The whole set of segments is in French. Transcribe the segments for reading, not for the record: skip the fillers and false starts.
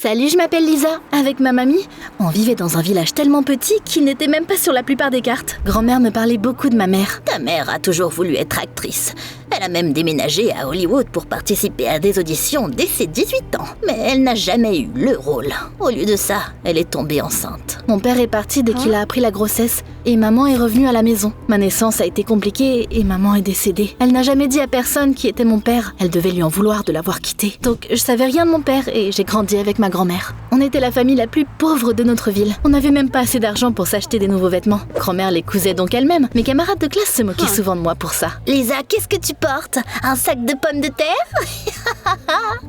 Salut, je m'appelle Lisa. Avec ma mamie, on vivait dans un village tellement petit qu'il n'était même pas sur la plupart des cartes. Grand-mère me parlait beaucoup de ma mère. Ta mère a toujours voulu être actrice. Elle a même déménagé à Hollywood pour participer à des auditions dès ses 18 ans. Mais elle n'a jamais eu le rôle. Au lieu de ça, elle est tombée enceinte. Mon père est parti dès qu'il a appris la grossesse et maman est revenue à la maison. Ma naissance a été compliquée et maman est décédée. Elle n'a jamais dit à personne qui était mon père. Elle devait lui en vouloir de l'avoir quitté. Donc je savais rien de mon père et j'ai grandi avec ma grand-mère. On était la famille la plus pauvre de notre ville. On n'avait même pas assez d'argent pour s'acheter des nouveaux vêtements. Grand-mère les cousait donc elle-même. Mes camarades de classe se moquaient souvent de moi pour ça. Lisa, qu'est-ce que tu portes? Un sac de pommes de terre?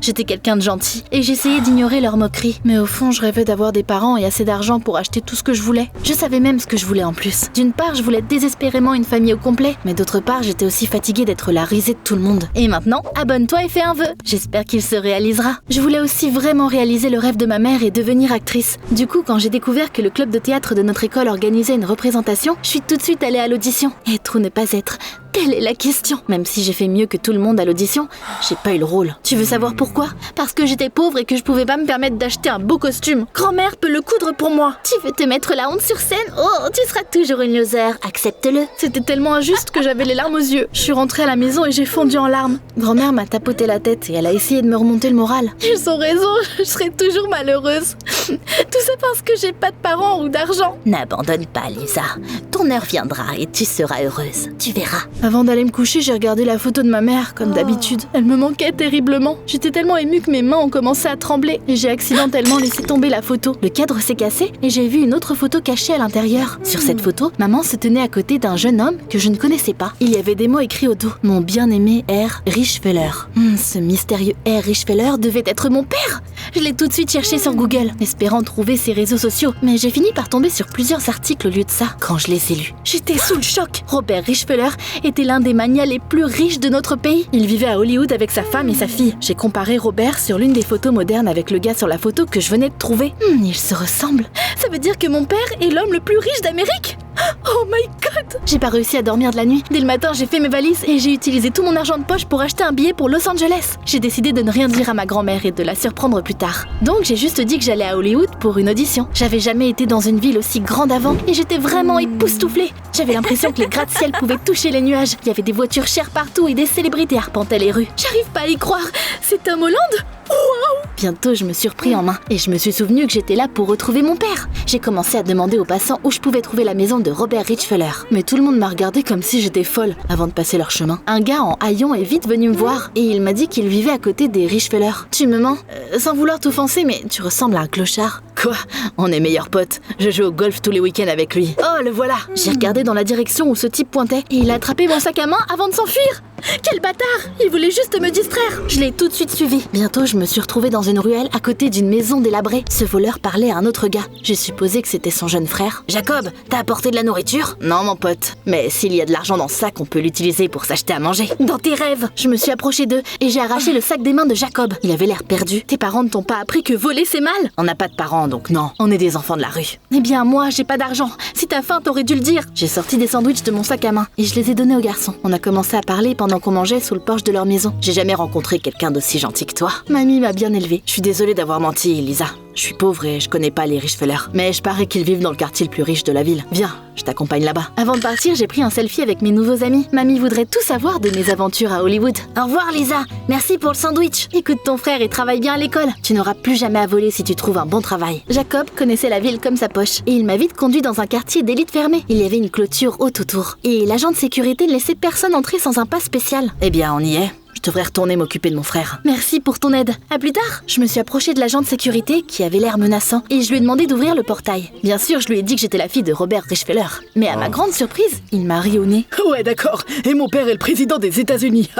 J'étais quelqu'un de gentil et j'essayais d'ignorer leurs moqueries. Mais au fond, je rêvais d'avoir des parents et assez d'argent pour acheter tout ce que je voulais. Je savais même ce que je voulais en plus. D'une part, je voulais désespérément une famille au complet, mais d'autre part, j'étais aussi fatiguée d'être la risée de tout le monde. Et maintenant, abonne-toi et fais un vœu. J'espère qu'il se réalisera. Je voulais aussi vraiment réaliser le rêve de ma mère et devenir actrice. Du coup, quand j'ai découvert que le club de théâtre de notre école organisait une représentation, je suis tout de suite allée à l'audition. Être ou ne pas être, telle est la question. Même si j'ai fait mieux que tout le monde à l'audition, j'ai pas eu le rôle. Tu veux savoir pourquoi? Parce que j'étais pauvre et que je pouvais pas me permettre d'acheter un beau costume. Grand-mère peut le coudre pour moi. Tu veux te mettre la honte sur scène? Oh, tu seras toujours une loser. Accepte-le. C'était tellement injuste que j'avais les larmes aux yeux. Je suis rentrée à la maison et j'ai fondu en larmes. Grand-mère m'a tapoté la tête et elle a essayé de me remonter le moral. Ils ont raison, je serai toujours malheureuse. Tout ça parce que j'ai pas de parents ou d'argent. N'abandonne pas, Lisa. Ton heure viendra et tu seras heureuse. Tu verras. Avant d'aller me coucher, j'ai regardé la photo de ma mère, comme d'habitude. Elle me manquait terriblement. J'étais tellement émue que mes mains ont commencé à trembler et j'ai accidentellement laissé tomber la photo. Le cadre s'est cassé et j'ai vu une autre photo cachée à l'intérieur. Sur cette photo, maman se tenait à côté d'un jeune homme que je ne connaissais pas. Il y avait des mots écrits au dos. Mon bien-aimé R. Richfeller. Ce mystérieux R. Richfeller devait être mon père. Je l'ai tout de suite cherché sur Google, espérant trouver ses réseaux sociaux. Mais j'ai fini par tomber sur plusieurs articles au lieu de ça. Quand je les ai lus, j'étais sous le choc. Robert Richfeller était l'un des magnats les plus riches de notre pays. Il vivait à Hollywood avec sa femme et sa fille. J'ai comparé Robert sur l'une des photos modernes avec le gars sur la photo que je venais de trouver. Ils se ressemblent. Ça veut dire que mon père est l'homme le plus riche d'Amérique? Oh my god! J'ai pas réussi à dormir de la nuit. Dès le matin, j'ai fait mes valises et j'ai utilisé tout mon argent de poche pour acheter un billet pour Los Angeles. J'ai décidé de ne rien dire à ma grand-mère et de la surprendre plus tard. Donc j'ai juste dit que j'allais à Hollywood pour une audition. J'avais jamais été dans une ville aussi grande avant et j'étais vraiment époustouflée. J'avais l'impression que les gratte-ciel pouvaient toucher les nuages. Il y avait des voitures chères partout et des célébrités arpentaient les rues. J'arrive pas à y croire. C'est Tom Holland? Waouh! Bientôt, je me suis repris en main et je me suis souvenu que j'étais là pour retrouver mon père. J'ai commencé à demander aux passants où je pouvais trouver la maison de Robert Richfeller. Mais tout le monde m'a regardé comme si j'étais folle avant de passer leur chemin. Un gars en haillons est vite venu me voir et il m'a dit qu'il vivait à côté des Richfeller. Tu me mens? Sans vouloir t'offenser, mais tu ressembles à un clochard. Quoi? On est meilleurs potes. Je joue au golf tous les week-ends avec lui. Oh, le voilà! J'ai regardé dans la direction où ce type pointait et il a attrapé mon sac à main avant de s'enfuir. Quel bâtard! Il voulait juste me distraire. Je l'ai tout de suite suivi. Bientôt, je me suis retrouvée dans une ruelle à côté d'une maison délabrée. Ce voleur parlait à un autre gars. J'ai supposé que c'était son jeune frère. Jacob, t'as apporté de la nourriture? Non, mon pote. Mais s'il y a de l'argent dans ce sac, on peut l'utiliser pour s'acheter à manger. Dans tes rêves! Je me suis approchée d'eux et j'ai arraché le sac des mains de Jacob. Il avait l'air perdu. Tes parents ne t'ont pas appris que voler c'est mal? On n'a pas de parents, donc non. On est des enfants de la rue. Eh bien, moi, j'ai pas d'argent. Si t'as faim, t'aurais dû le dire. J'ai sorti des sandwichs de mon sac à main et je les ai donnés aux garçons. On a commencé à parler pendant qu'on mangeait sous le porche de leur maison. J'ai jamais rencontré quelqu'un d'aussi gentil que toi. Mamie m'a bien élevée. Je suis désolée d'avoir menti, Lisa. Je suis pauvre et je connais pas les Richfeller. Mais je parie qu'ils vivent dans le quartier le plus riche de la ville. Viens, je t'accompagne là-bas. Avant de partir, j'ai pris un selfie avec mes nouveaux amis. Mamie voudrait tout savoir de mes aventures à Hollywood. Au revoir, Lisa. Merci pour le sandwich. Écoute ton frère et travaille bien à l'école. Tu n'auras plus jamais à voler si tu trouves un bon travail. Jacob connaissait la ville comme sa poche. Et il m'a vite conduit dans un quartier d'élite fermé. Il y avait une clôture haute autour. Et l'agent de sécurité ne laissait personne entrer sans un pass spécial. Eh bien, on y est. Je devrais retourner m'occuper de mon frère. Merci pour ton aide. À plus tard. Je me suis approchée de l'agent de sécurité qui avait l'air menaçant et je lui ai demandé d'ouvrir le portail. Bien sûr, je lui ai dit que j'étais la fille de Robert Richfeller. Mais à ma grande surprise, il m'a ri au nez. Ouais, d'accord. Et mon père est le président des États-Unis.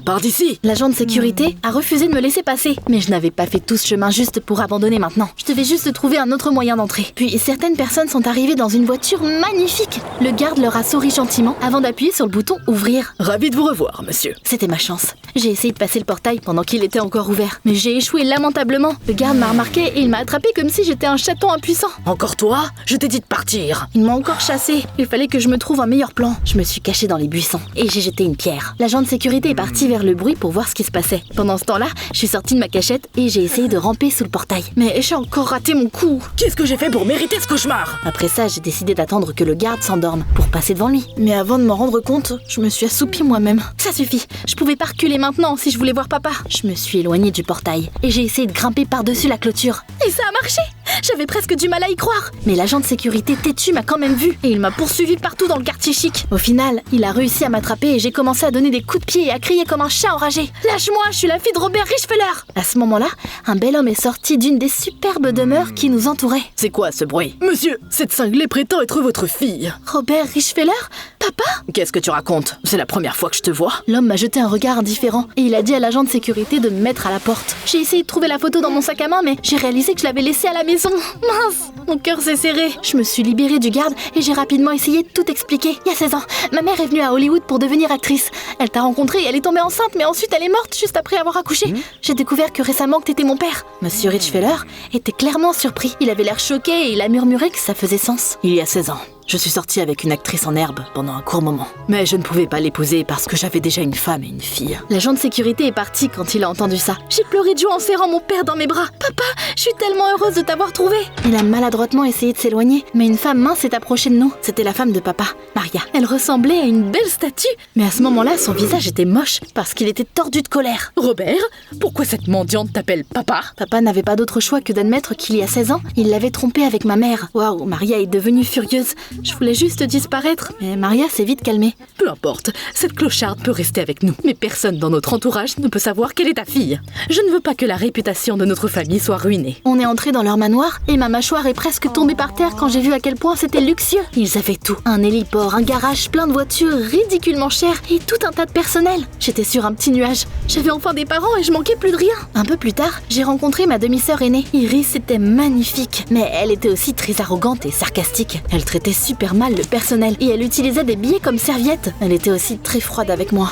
Pars d'ici. L'agent de sécurité a refusé de me laisser passer. Mais je n'avais pas fait tout ce chemin juste pour abandonner maintenant. Je devais juste trouver un autre moyen d'entrer. Puis certaines personnes sont arrivées dans une voiture magnifique. Le garde leur a souri gentiment avant d'appuyer sur le bouton ouvrir. Ravi de vous revoir, monsieur. C'était ma chance. chance. J'ai essayé de passer le portail pendant qu'il était encore ouvert, mais j'ai échoué lamentablement. Le garde m'a remarqué et il m'a attrapé comme si j'étais un chaton impuissant. Encore toi? Je t'ai dit de partir. Il m'a encore chassé. Il fallait que je me trouve un meilleur plan. Je me suis cachée dans les buissons et j'ai jeté une pierre. L'agent de sécurité est parti vers le bruit pour voir ce qui se passait. Pendant ce temps-là, je suis sortie de ma cachette et j'ai essayé de ramper sous le portail. Mais j'ai encore raté mon coup. Qu'est-ce que j'ai fait pour mériter ce cauchemar? Après ça, j'ai décidé d'attendre que le garde s'endorme pour passer devant lui. Mais avant de m'en rendre compte, je me suis assoupie moi-même. Ça suffit. Je pouvais pas reculer maintenant si je voulais voir papa. Je me suis éloignée du portail et j'ai essayé de grimper par-dessus la clôture. Et ça a marché! J'avais presque du mal à y croire. Mais l'agent de sécurité têtu m'a quand même vu et il m'a poursuivi partout dans le quartier chic. Au final, il a réussi à m'attraper et j'ai commencé à donner des coups de pied et à crier comme un chat enragé. Lâche-moi, je suis la fille de Robert Richfeller. À ce moment-là, un bel homme est sorti d'une des superbes demeures qui nous entouraient. C'est quoi ce bruit? Monsieur, cette cinglée prétend être votre fille. Robert Richfeller? Papa? Qu'est-ce que tu racontes? C'est la première fois que je te vois. L'homme m'a jeté un regard indifférent et il a dit à l'agent de sécurité de me mettre à la porte. J'ai essayé de trouver la photo dans mon sac à main, mais j'ai réalisé que je l'avais laissée à la maison. Mince, mon cœur s'est serré. Je me suis libérée du garde et j'ai rapidement essayé de tout expliquer. Il y a 16 ans, ma mère est venue à Hollywood pour devenir actrice. Elle t'a rencontré et elle est tombée enceinte, mais ensuite elle est morte juste après avoir accouché. J'ai découvert que récemment que t'étais mon père. Monsieur Richfeller était clairement surpris. Il avait l'air choqué et il a murmuré que ça faisait sens. Il y a 16 ans. Je suis sortie avec une actrice en herbe pendant un court moment. Mais je ne pouvais pas l'épouser parce que j'avais déjà une femme et une fille. L'agent de sécurité est parti quand il a entendu ça. J'ai pleuré de joie en serrant mon père dans mes bras. Papa, je suis tellement heureuse de t'avoir trouvé. Il a maladroitement essayé de s'éloigner, mais une femme mince s'est approchée de nous. C'était la femme de papa, Maria. Elle ressemblait à une belle statue. Mais à ce moment-là, son visage était moche parce qu'il était tordu de colère. Robert, pourquoi cette mendiante t'appelle papa? Papa n'avait pas d'autre choix que d'admettre qu'il y a 16 ans, il l'avait trompée avec ma mère. Waouh, Maria est devenue furieuse. Je voulais juste disparaître, mais Maria s'est vite calmée. Peu importe, cette clocharde peut rester avec nous, mais personne dans notre entourage ne peut savoir qu'elle est ta fille. Je ne veux pas que la réputation de notre famille soit ruinée. On est entré dans leur manoir et ma mâchoire est presque tombée par terre quand j'ai vu à quel point c'était luxueux. Ils avaient tout, un héliport, un garage plein de voitures ridiculement chères et tout un tas de personnel. J'étais sur un petit nuage. J'avais enfin des parents et je manquais plus de rien. Un peu plus tard, j'ai rencontré ma demi-sœur aînée. Iris était magnifique, mais elle était aussi très arrogante et sarcastique. Elle traitait super mal le personnel et elle utilisait des billets comme serviettes. Elle était aussi très froide avec moi.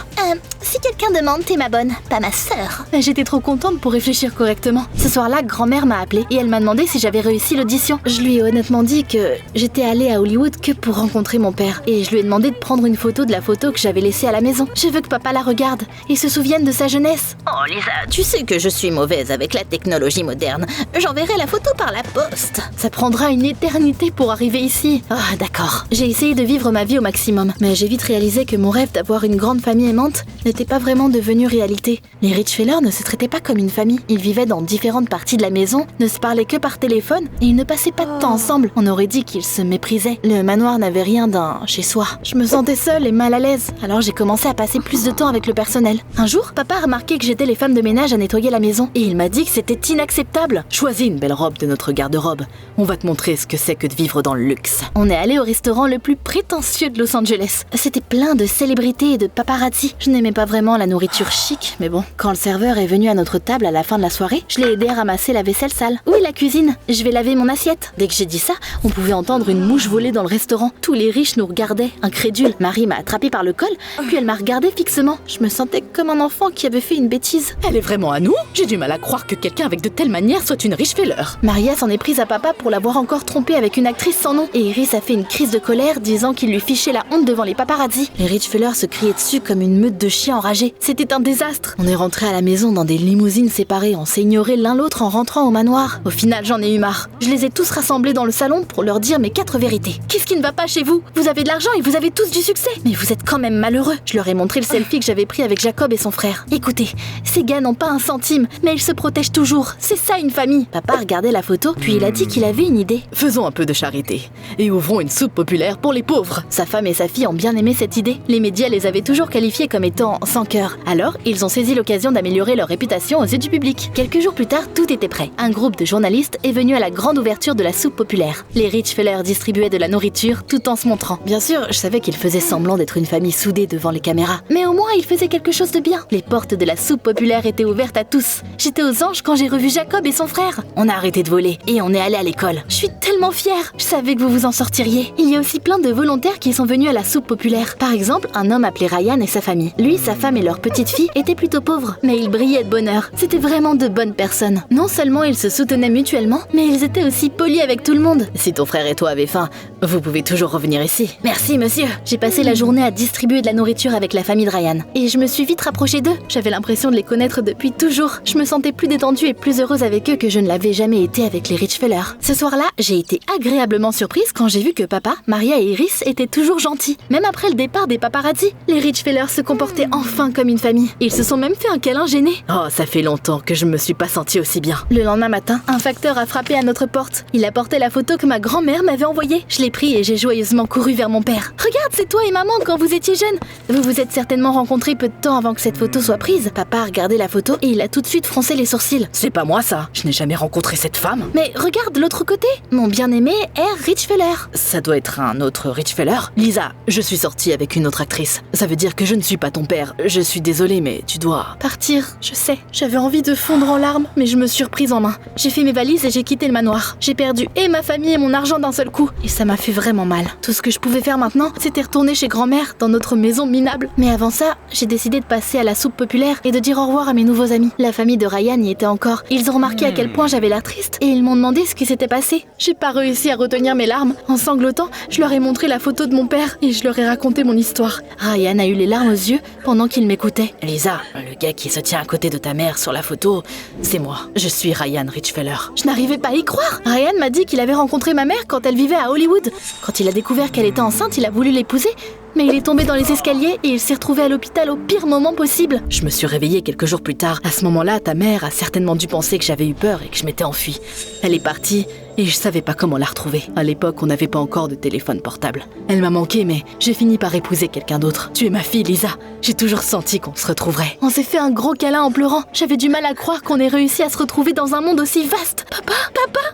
Si quelqu'un demande, t'es ma bonne, pas ma sœur. J'étais trop contente pour réfléchir correctement. Ce soir-là, grand-mère m'a appelée et elle m'a demandé si j'avais réussi l'audition. Je lui ai honnêtement dit que j'étais allée à Hollywood que pour rencontrer mon père et je lui ai demandé de prendre une photo de la photo que j'avais laissée à la maison. Je veux que papa la regarde et se souvienne de sa jeunesse. Oh Lisa, tu sais que je suis mauvaise avec la technologie moderne. J'enverrai la photo par la poste. Ça prendra une éternité pour arriver ici. Ah, d'accord. J'ai essayé de vivre ma vie au maximum, mais j'ai vite réalisé que mon rêve d'avoir une grande famille aimante n'était pas vraiment devenu réalité. Les Richfeller ne se traitaient pas comme une famille. Ils vivaient dans différentes parties de la maison, ne se parlaient que par téléphone et ils ne passaient pas de temps ensemble. On aurait dit qu'ils se méprisaient. Le manoir n'avait rien d'un chez-soi. Je me sentais seule et mal à l'aise, alors j'ai commencé à passer plus de temps avec le personnel. Un jour, papa a remarqué que j'étais les femmes de ménage à nettoyer la maison et il m'a dit que c'était inacceptable. Choisis une belle robe de notre garde-robe. On va te montrer ce que c'est que de vivre dans le luxe. On est allé au restaurant le plus prétentieux de Los Angeles. C'était plein de célébrités et de paparazzi. Je n'aimais pas vraiment la nourriture chic, mais bon. Quand le serveur est venu à notre table à la fin de la soirée, je l'ai aidé à ramasser la vaisselle sale. Où est la cuisine? Je vais laver mon assiette. Dès que j'ai dit ça, on pouvait entendre une mouche voler dans le restaurant. Tous les riches nous regardaient, incrédules. Marie m'a attrapé par le col, puis elle m'a regardé fixement. Je me sentais comme un enfant qui avait fait une bêtise. Elle est vraiment à nous? J'ai du mal à croire que quelqu'un avec de telles manières soit une Richfeller. Maria s'en est prise à papa pour l'avoir encore trompé avec une actrice sans nom. Et Iris a fait une crise de colère disant qu'il lui fichait la honte devant les paparazzi. Les Richfeller se criaient dessus comme une meute de chiens enragés. C'était un désastre. On est rentré à la maison dans des limousines séparées. On s'est ignoré l'un l'autre en rentrant au manoir. Au final, j'en ai eu marre. Je les ai tous rassemblés dans le salon pour leur dire mes 4 vérités. Qu'est-ce qui ne va pas chez vous? Vous avez de l'argent et vous avez tous du succès. Mais vous êtes quand même malheureux. Je leur ai montré le selfie que j'avais pris avec Jacob et son frère. Écoutez, ces gars n'ont pas un centime, mais ils se protègent toujours. C'est ça une famille. Papa regardait la photo, puis il a dit qu'il avait une idée. Faisons un peu de charité et ouvrons une soupe populaire pour les pauvres. Sa femme et sa fille ont bien aimé cette idée. Les médias les avaient toujours qualifiés comme étant sans cœur. Alors, ils ont saisi l'occasion d'améliorer leur réputation aux yeux du public. Quelques jours plus tard, tout était prêt. Un groupe de journalistes est venu à la grande ouverture de la soupe populaire. Les Richfeller distribuaient de la nourriture tout en se montrant. Bien sûr, je savais qu'ils faisaient semblant d'être une famille soudée devant les caméras. Mais au moins, ils faisaient quelque chose de bien. Les portes de la soupe populaire étaient ouvertes à tous. J'étais aux anges quand j'ai revu Jacob et son frère. On a arrêté de voler et on est allé à l'école. Je suis tellement fière. Je savais que vous vous en sortiriez. Il y a aussi plein de volontaires qui sont venus à la soupe populaire. Par exemple, un homme appelé Ryan et sa famille. Lui, sa femme et leur petite fille étaient plutôt pauvres, mais ils brillaient de bonheur. C'était vraiment de bonnes personnes. Non seulement ils se soutenaient mutuellement, mais ils étaient aussi polis avec tout le monde. Si ton frère et toi avez faim, vous pouvez toujours revenir ici. Merci, monsieur. J'ai passé la journée à distribuer de la nourriture avec la famille de Ryan. Et je me suis vite rapprochée d'eux. J'avais l'impression de les connaître depuis toujours. Je me sentais plus détendue et plus heureuse avec eux que je ne l'avais jamais été avec les Richfeller. Ce soir-là, j'ai été agréablement surprise quand j'ai vu que papa, Maria et Iris étaient toujours gentils. Même après le départ des paparazzi, les Richfeller se comportaient enfin comme une famille. Ils se sont même fait un câlin gêné. Oh, ça fait longtemps que je me suis pas sentie aussi bien. Le lendemain matin, un facteur a frappé à notre porte. Il apportait la photo que ma grand-mère m'avait envoyée. Je l'ai pris et j'ai joyeusement couru vers mon père. Regarde, c'est toi et maman quand vous étiez jeunes. Vous vous êtes certainement rencontrés peu de temps avant que cette photo soit prise. Papa a regardé la photo et il a tout de suite froncé les sourcils. C'est pas moi ça. Je n'ai jamais rencontré cette femme. Mais regarde de l'autre côté. Mon bien-aimé R. Richfeller. Ça doit être un autre Richfeller. Lisa, je suis sortie avec une autre actrice. Ça veut dire que je ne suis pas ton père. Je suis désolée, mais tu dois partir. Je sais. J'avais envie de fondre en larmes, mais je me suis reprise en main. J'ai fait mes valises et j'ai quitté le manoir. J'ai perdu et ma famille et mon argent d'un seul coup. Et ça m'a fait vraiment mal. Tout ce que je pouvais faire maintenant, c'était retourner chez grand-mère dans notre maison minable. Mais avant ça, j'ai décidé de passer à la soupe populaire et de dire au revoir à mes nouveaux amis. La famille de Ryan y était encore. Ils ont remarqué à quel point j'avais l'air triste et ils m'ont demandé ce qui s'était passé. J'ai pas réussi à retenir mes larmes. En sanglotant, je leur ai montré la photo de mon père et je leur ai raconté mon histoire. Ryan a eu les larmes aux yeux pendant qu'il m'écoutait. Lisa, le gars qui se tient à côté de ta mère sur la photo, c'est moi. Je suis Ryan Richfeller. Je n'arrivais pas à y croire. Ryan m'a dit qu'il avait rencontré ma mère quand elle vivait à Hollywood. Quand il a découvert qu'elle était enceinte, il a voulu l'épouser. Mais il est tombé dans les escaliers et il s'est retrouvé à l'hôpital au pire moment possible. Je me suis réveillée quelques jours plus tard. À ce moment-là, ta mère a certainement dû penser que j'avais eu peur et que je m'étais enfuie. Elle est partie et je savais pas comment la retrouver. À l'époque, on n'avait pas encore de téléphone portable. Elle m'a manqué, mais j'ai fini par épouser quelqu'un d'autre. Tu es ma fille, Lisa. J'ai toujours senti qu'on se retrouverait. On s'est fait un gros câlin en pleurant. J'avais du mal à croire qu'on ait réussi à se retrouver dans un monde aussi vaste. Papa.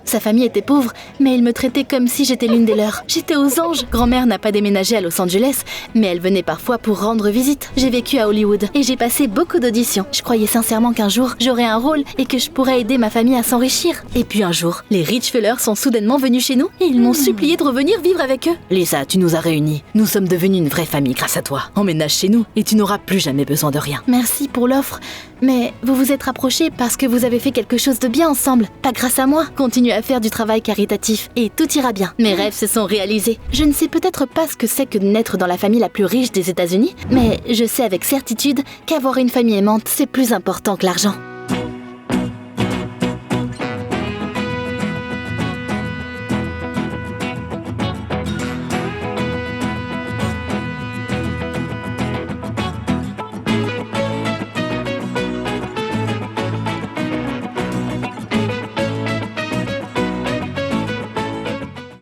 Sa famille était pauvre, mais il me traitait comme si j'étais l'une des leurs. J'étais aux anges. Grand-mère n'a pas déménagé à Los Angeles, mais elle venait parfois pour rendre visite. J'ai vécu à Hollywood et j'ai passé beaucoup d'auditions. Je croyais sincèrement qu'un jour, j'aurais un rôle et que je pourrais aider ma famille à s'enrichir. Et puis un jour, les Richfeller sont soudainement venus chez nous et ils m'ont supplié de revenir vivre avec eux. Lisa, tu nous as réunis. Nous sommes devenus une vraie famille grâce à toi. Emménage chez nous et tu n'auras plus jamais besoin de rien. Merci pour l'offre. Mais vous vous êtes rapprochés parce que vous avez fait quelque chose de bien ensemble, pas grâce à moi. Continuez à faire du travail caritatif et tout ira bien. Mes rêves se sont réalisés. Je ne sais peut-être pas ce que c'est que de naître dans la famille la plus riche des États-Unis, mais je sais avec certitude qu'avoir une famille aimante, c'est plus important que l'argent.